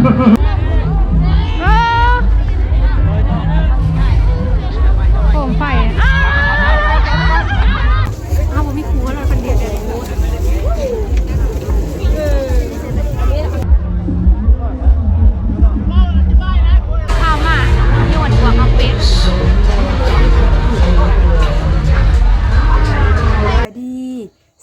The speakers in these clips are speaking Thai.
โป่งไฟเอาผมมีครูแล้วคนเดียวเดียวข้าวมาโยนหัวมาเป็ด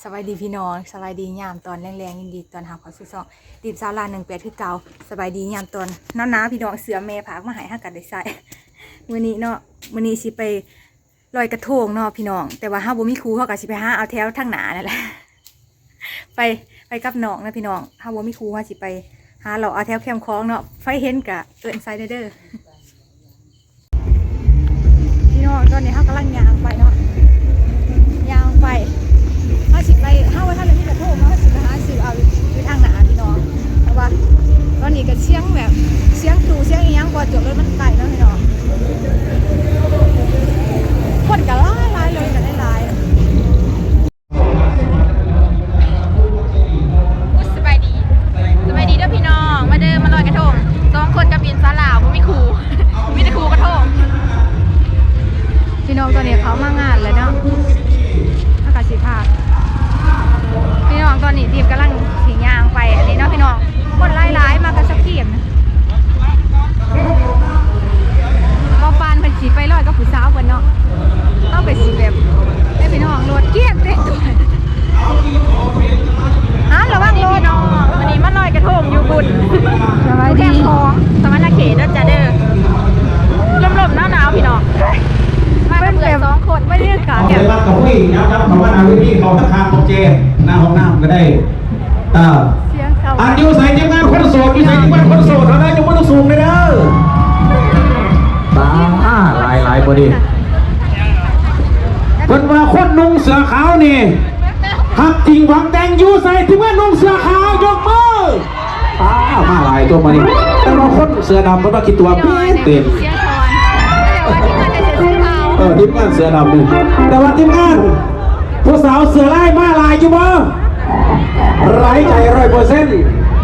สวัสดีพี่น้องสบายดียามตอนแรงๆยินดีตอนหาขอสุดซองตีบซาลา18คือเก่าสบายดียามตอนน้าพี่น้องเสือเมย์ผากมาหายหักกันได้ใส่มื้อนี้เนาะมื้อนี้สิไปลอยกระทงเนาะพี่น้องแต่ว่าห้าบ่มีครูเขาก็สิไปหาเอาแถวทางหนานั่นแหละไปกับน้องนะพี่น้องห้าบ่มีครูเขาสิไปหาเราเอาแถวแคมคล้องเนาะไฟเห็นกะเอิ้นไซเดอร์พี่น้องตอนนี้เขากำลังย่างไปเนาะย่างไปถ้าสิไปถ้าว่าท่านเลยมีกระทงเขาสิไปหาซื้อเอาอยู่ทางหนาพี่น้องเพราะว่าตอนนี้ก็เสียงแบบเสียงครูเสียงอีหยังกว่าจบรถมันไกลเนาะพี่น้องคนก็หลายเลยก็หลายสบายดีเด้อพี่น้องมาเดินมาลอยกระทง2คนกับบินซาลาวบ่มีครูมีแต่ครูกระทงพี่น้องตอนนี้เขามางานเลยเนาะอากาศสีผ้าพี่น้องตอนนี้ทีมกำลังถิงยางไปอันนี้เนาะพี่น้องคนหลายๆมากันสักทีมนะก็ปานเป็นสีไปลอยก็ผู้สาวกันเนาะต้องไปสีแบบได้พี่น้องรถเกี้ยงเต้นตัวระวังรถน้องวันนี้มาลอยกระทงอยู่บุญสบายดีของสมณเขตด้วยจ้าเด้อลมๆหนาวๆพี่น้องมาเป็นเพื่อน2คนไม่ได้กันเนี่ยบ้านกับพี่นะครับคำว่านาวิธีเขาทักทางโอเคหน้าห้องน้ำก็ได้อันยูใส่ทีมงานคนโสดยูใส่ทีมงานคนโสดแล้วนะยังไม่ต้องสูงเลยเด้อตาหลายพอดีคนว่าคนนุ่งเสื้อขาวนี่หักจริงหวังแต่งยูใส่ทีมงานนุ่งเสื้อขาวยกมือมาหลายตัวมาดิแต่เราคนเสื้อดำก็ต้องคิดตัวเต็มทีมงานเสือดำนี่แต่ว่าทีมงานผู้สาวเสือไล่มาลายอยู่บ่ไร้ใจ100%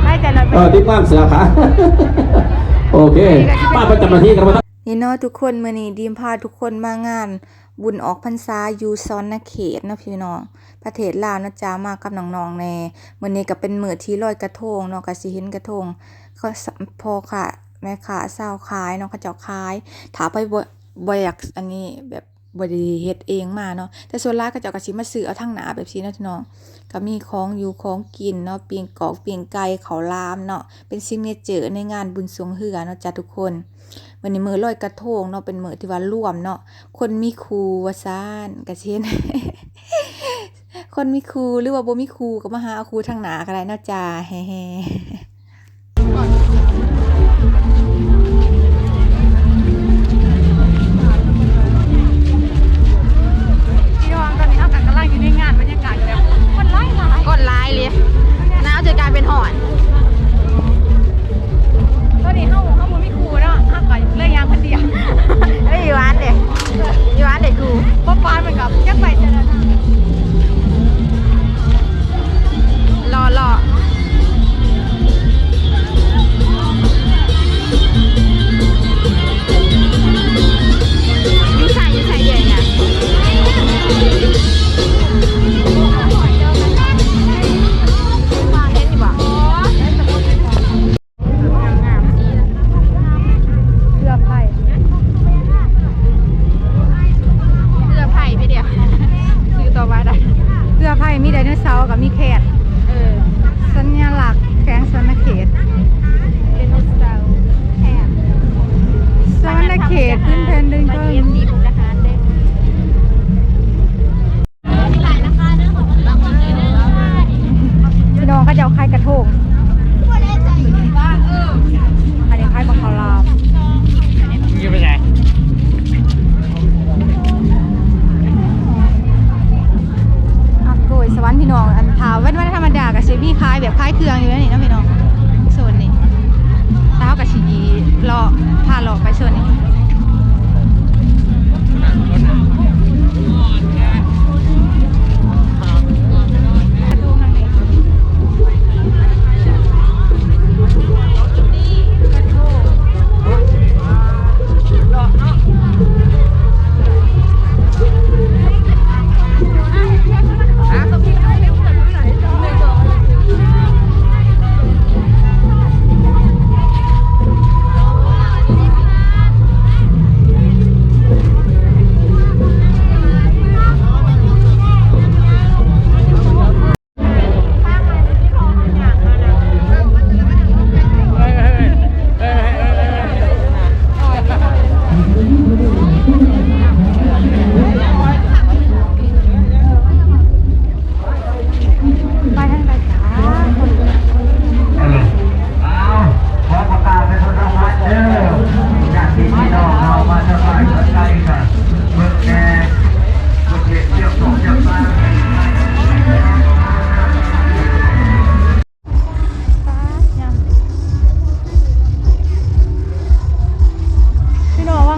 ไร้ใจทีมงานเสือขาโอเคมาประจำหน้าที่กันมานี่เนาะทุกคนมื้อนี้ดีมพาทุกคนมางานบุญออกพรรษาอยู่ซอนนาเขตนะพี่น้องประเทศลาวนะจ๊ะมากับน้องๆแน่มื้อนี้ก็เป็นมื้อที่ลอยกระทงเนาะก็สิเห็นกระทงเขาพอค่ะแม่ค้าสาวขายเนาะเขาเจ้าขายถาไปบ่อยากอันนี้แบบบ่ได้เฮ็ดเองมาเนาะแต่ส่วนหลายก็เจ้าก็สิมาซื้อเอาทางหน้าแบบนี้เนาะพี่น้องก็มีของอยู่ของกินเนาะปิ้งกอกปิ้งไก่ข้าวลามเนาะเป็นซิกเนเจอร์ในงานบุญสวงเหือเนาะจ้ะทุกคนวันนี้มื้อลอยกระทงเนาะเป็นมื้อที่ว่าร่วมเนาะคนมีครูว่าซ่านก็เช่น คนมีครูหรือว่าบ่มีครูก็มาหาเอาครูทางหน้าก็ได้เนาะจ้าแฮ่กดไลน์เลยน้าจะกลายเป็นหอนตอนนี้เข้าบุญไม่ครูเนาะห้าก่อนเรื่องยางคนเดียวไม่อยู่ร้านเด็กครูป๊อปปานเหมือนกับยักษ์ไปเจอแล้วรอ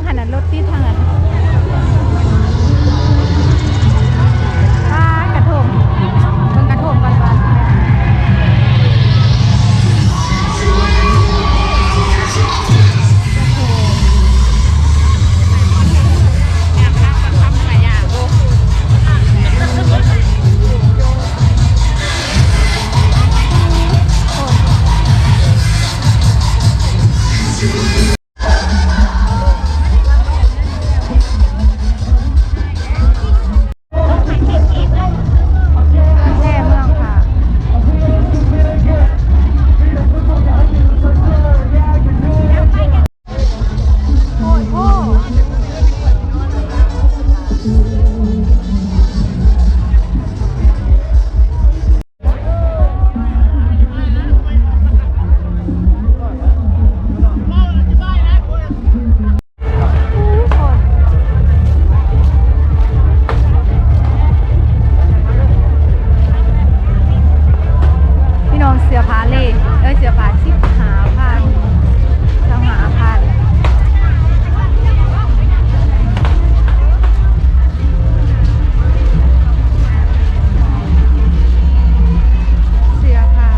หันนั้นรถติดทางนั้นกระทงเบิ่งกระทงก่อนว่าเสื้อผ้าเลยเสื้อผ้าชิบหาพันเจ้าหาพันเสื้อผ้า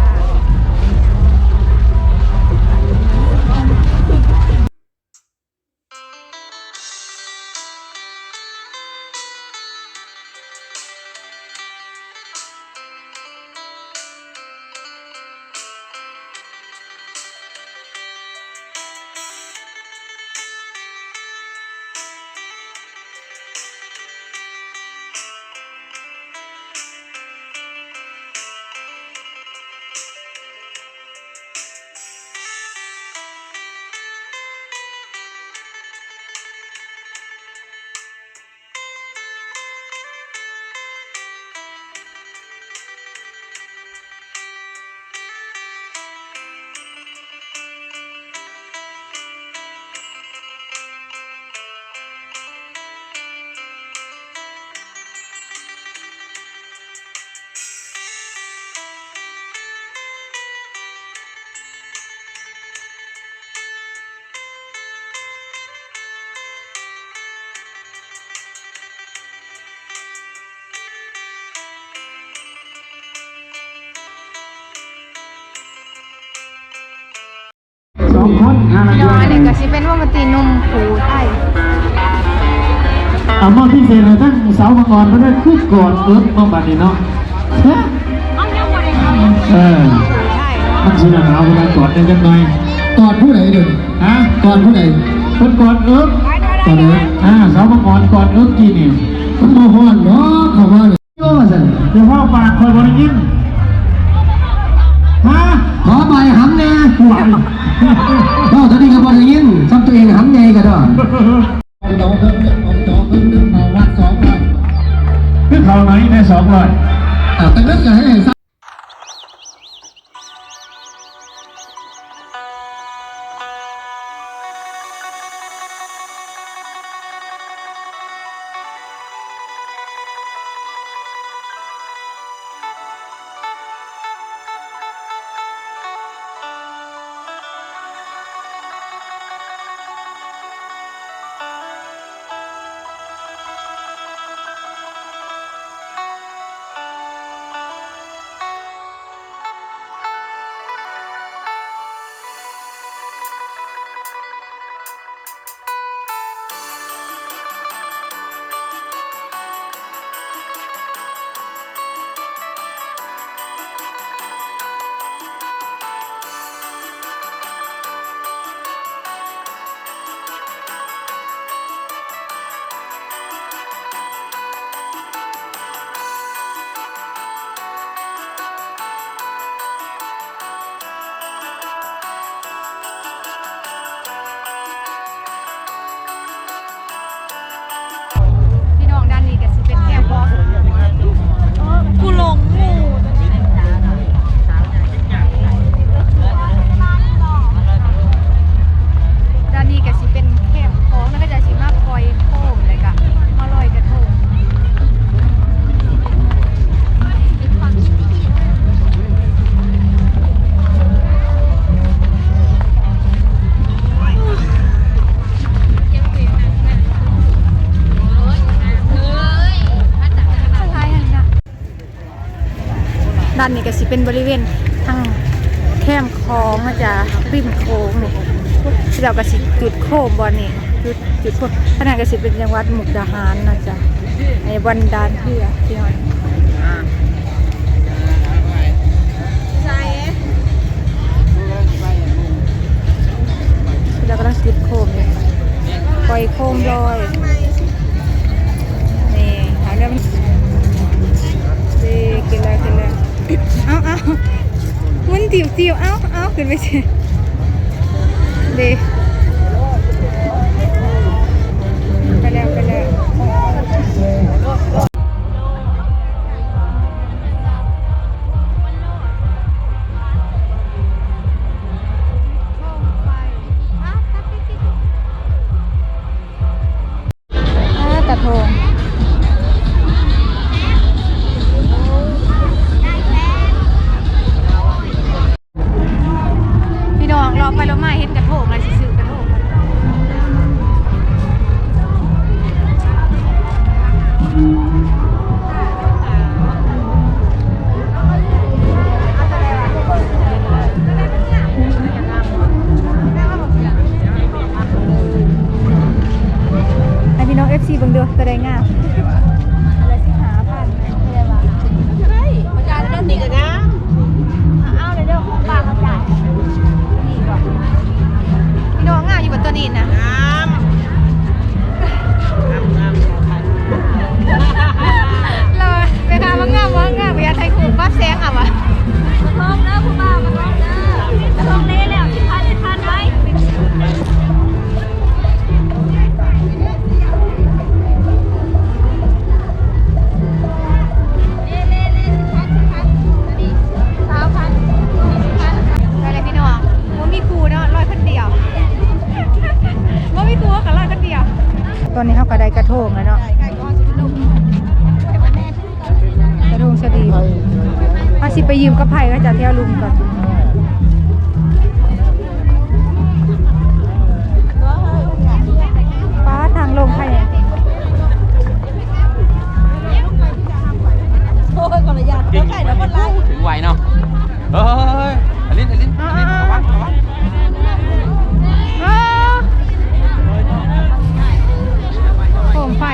2 คนพี่น้องอันนี้ก็สิเป็นวงดนตรีหนุ่มผูไทย เอามาพิเศษเลยทั้งสาวมังกรมาได้คือกอดเอิร์ธมาบัดนี้เนาะมันชื่อหนาวเวลากอดได้จังหน่อยกอดผู้ใดเด้อกอดผู้ใดคนกอดเอิร์ธกอดเอิร์ธสาวมังกรกอดเอิร์ธกี่นี่มันมาฮ้อนเนาะเขาว่าเลยโย่สั่นเดี๋ยวพ่อปากคอยบริยินขอใบหำแน่หวังเจ้าตอนนี้ก็บริยินซ้ำตัวเองหำไงกันด้วยวัด200คือเขาไหนใน200แต่เลิกจะให้ ด้านนี้ก็สิเป็นบริเวณทางแคมคลองนะจ๊ะริมโค้งนี่เราก็สิจุดโคมบอลนี่จุดโคมขนาดก็สิเป็นจังหวัดมุกดาหารนะจ๊ะในวันดานเพื่อที่ฮอนเรากำลังจุดโคมนี่ปล่อยโคมลอยนี่ถามแล้วดีกินเลยเอามันติ๋วเอาขึ้นไปสิดีไปแล้วกระทงพี่น้องรอไปแล้วมาเห็นกระทงอะไรซื้อกระทงให้พี่น้อง FC เบิ่งดูตัวใดงามอะไรสิหาพันไม่ได้ว่าใช่ประกาศเรื่องนี้กันนะเอาเลยเด้อของปากมาจ่ายนี่ก่อนพี่น้องงามอยู่บนตัวนี้นะงามเลยไปค่ะว่างามอย่าไทยขู่ปั๊บแสงอ่ะวะกระทงนะคุณป้ากระทงนะกระทงเล่แล้ว10,000ไว้ตอนนี้เขาก็ได้กระทงแล้วเนาะกระทงสดีอาสิไปยืมกระไผ่ก็จะเที่ยวลุงก่อนป้าทางลงไผ่โอ้ยก่อนระยะก็ไก่แล้วก็ไล่ถึงไหวเนาะเฮ้ยอลินระวังโคมไฟ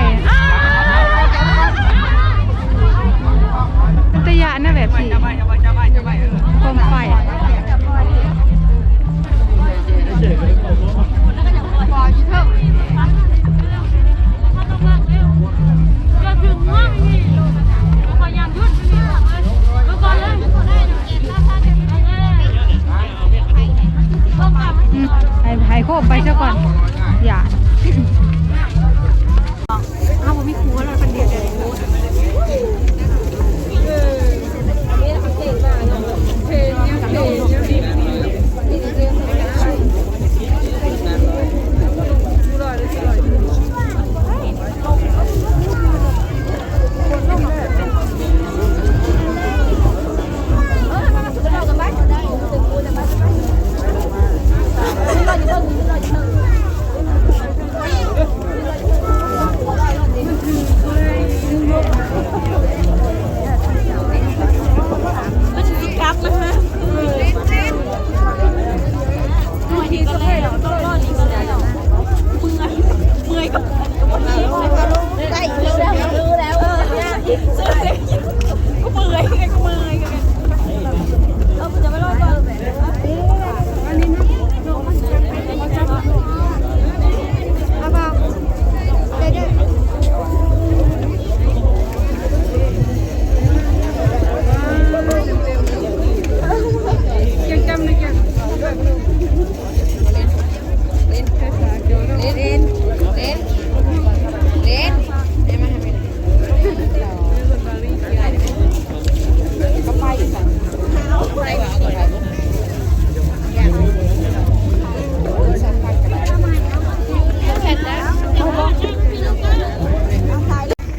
เป็นตะยะนะแบบพี่โคมไฟให้โคมไปซะก่อนอย่าเอาผมมีครูอะไรคนเดียวเลย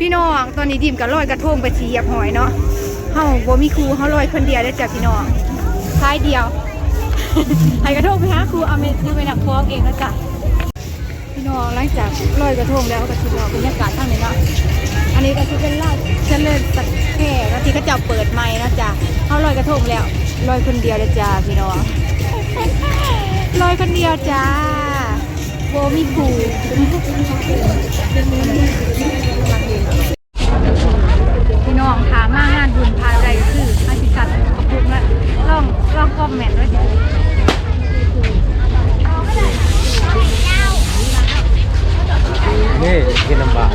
พี่น้องตอนนี้ดิมกับลอยกระทงไปเหยียบหอยเนาะเฮาบ่มีครูเฮาลอยคนเดียวได้จ้ะพี่น้องท้ายเดียว ให้กระทงไปหาครูเอาไปหนักฟ้องเองนะจ๊ะพี่น้อง องหลังจากลอยกระทงแล้วก็สิบรรยากาศข้างในเนาะอันนี้ก็คือเป็นลาดเฉลิมสักแค่แล้วที่เขาจะเปิดไม้นะจ๊ะเขาลอยกระทงแล้วลอยคนเดียวเลยจ้าพี่น้องลอยคนเดียวจ้าโบมีผูพี่น้องถามมางานบุญพาใดคืออาชิสัตกระปุกแล้วลองคอมเมนต์ไว้นี่กินลำบาก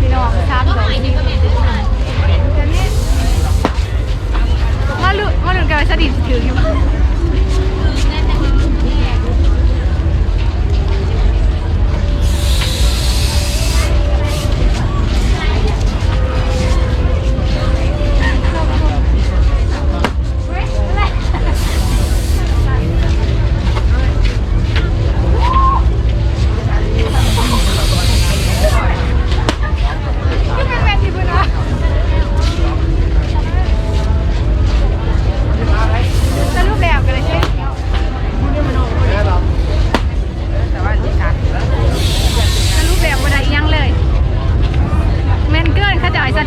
พี่น้อง3 2มาลุ้นกันว่าสดิษถืออยู่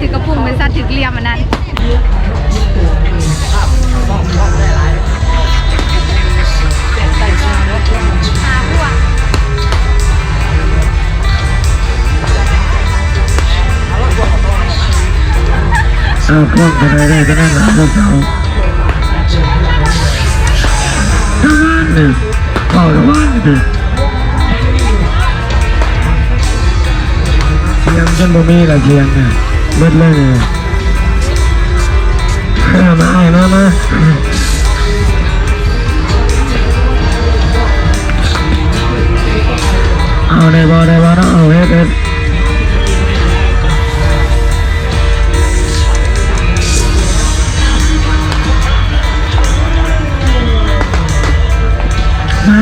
ถือกระปุกเป็นสัตว์ถือเกลียมอันนั้นหาพวกพวกจะได้ก็ได้หนาพวกเขาทั้งวันหนึ่งเข้าทั้งวันหนึ่งเสียงฉันบ่มีละเสียงเนี่ยเบิดเลยเนี่ยมาเอาได้บ่เนาะเอาเฮ็ด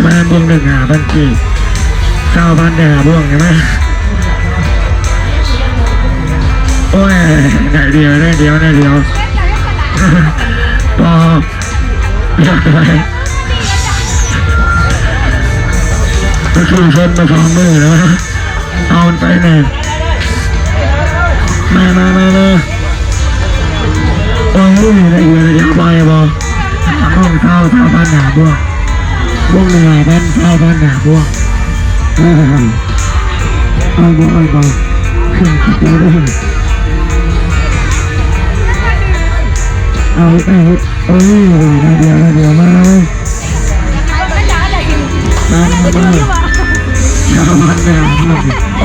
มาบวง1 5,000 กี่9,000ได้5 บวงใช่ไหมโอ้ยได้เดียวพออยากไปก็คือชนมา2 มือแล้วเอามันไปหน่อยมาโอ้ยได้เดียวไปบ่ห้องเข้า9,000 หาบวงบวง1 5,000 9,000 หาบวงเอาบ่ขึ้นตัวเลยเอาเอ้ยเดี๋ยวมาชาวบ้านเนี่ย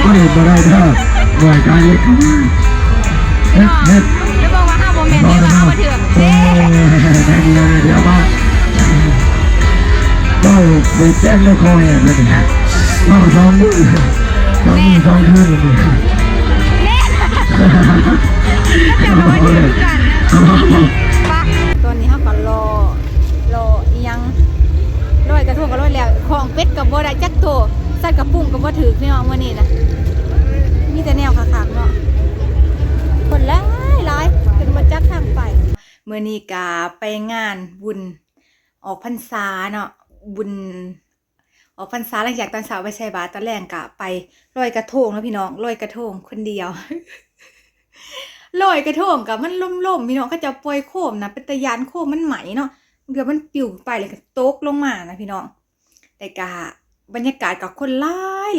ก็เห็นมาได้ถ้าหน่วยการเล็กเข้ามาเฮ็ดแล้วบอกว่า5 โมเมนต์นี้ว่ามาเถื่อนเดี๋ยวมาก็ไปแจ้งแล้วคอยอะไรเนี่ยก็2 มือ2 คืนเลยตอนนี้เขาก็รอยังลอยกระทงก็ลอยแล้วของเป็ดกับบ่ได้จักโตสัตว์กับปุ้งกับบ่ถือพี่น้องมื้อนี้นะมีแต่แนวคักๆเนาะคนหลายเป็นบ่จักทางไปมื้อนี้ก็ไปงานบุญออกพรรษาเนาะบุญออกพรรษาหลังจากตอนเช้าไปใส่บาตรตอนแรกก็ไปลอยกระทงนะพี่น้องลอยกระทงคนเดียวลอยกระทงกับมันล่มๆพี่น้องก็จะปล่อยโคมนะเป็นตะยานโคมมันไหมเนาะเดี๋ยวมันปิวไปเลยก็ตกลงมานะพี่น้องแต่กะบรรยากาศกับคนห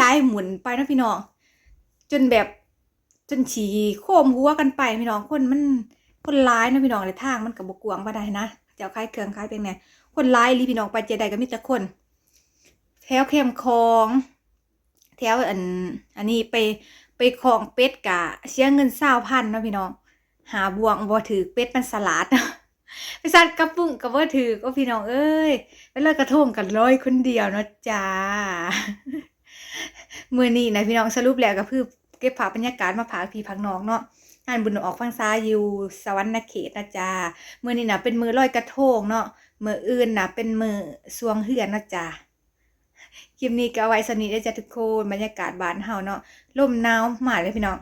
ลายหมุนไปนะพี่น้องจนฉี่โคมหัวกันไปพี่น้องคนร้ายนะพี่น้องในทางมันกับบกวางมาได้นะเจ้าคล้ายเครื่องคล้ายเป็นไงคนร้ายรีพี่น้องไปเจไดก็มีแต่คนแถวเข้มคลองแถวอันนี้ไปคลองเป็ดกะเสียเงิน20,000นะพี่น้องหาบวงบ่ถือเป็ดมันสลัดไปซัดกระปุ้งกับบ่ถือก็พี่น้องเอ้ยไปเลยกระทงกันร้อยคนเดียวเนาะจ้ามื้อนี้นะพี่น้องสรุปแล้วก็คือเก็บภาพบรรยากาศมาพาพี่พักน้องเนาะงานบุญออกพรรษาอยู่สวรรณเขตนะจ้ามื้อนี้นะเป็นมื้อลอยกระทงเนาะมื้ออื่นนะเป็นมื้อสวงเฮือนนะจ้าคลิปนี้ก็เอาไว้สนิทได้จ้ะทุกคนบรรยากาศบ้านเฮาเนาะลมหนาวมากเลยพี่น้อง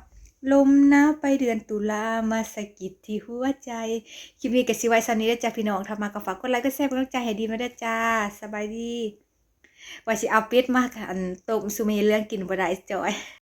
ลมหนาวไปเดือนตุลามาสะกิดที่หัวใจคลิปนี้ก็สิไว้ซ้ำนี้เด้อจ้าพี่น้องถ้ามาก็ฝากกดไลค์กดแชร์กดกำลังใจให้ดีมาเด้อจ้าสบายดีว่าสิเอาเป็ดมาอันต้มซุเมเรื่องกินบ่ได้จอย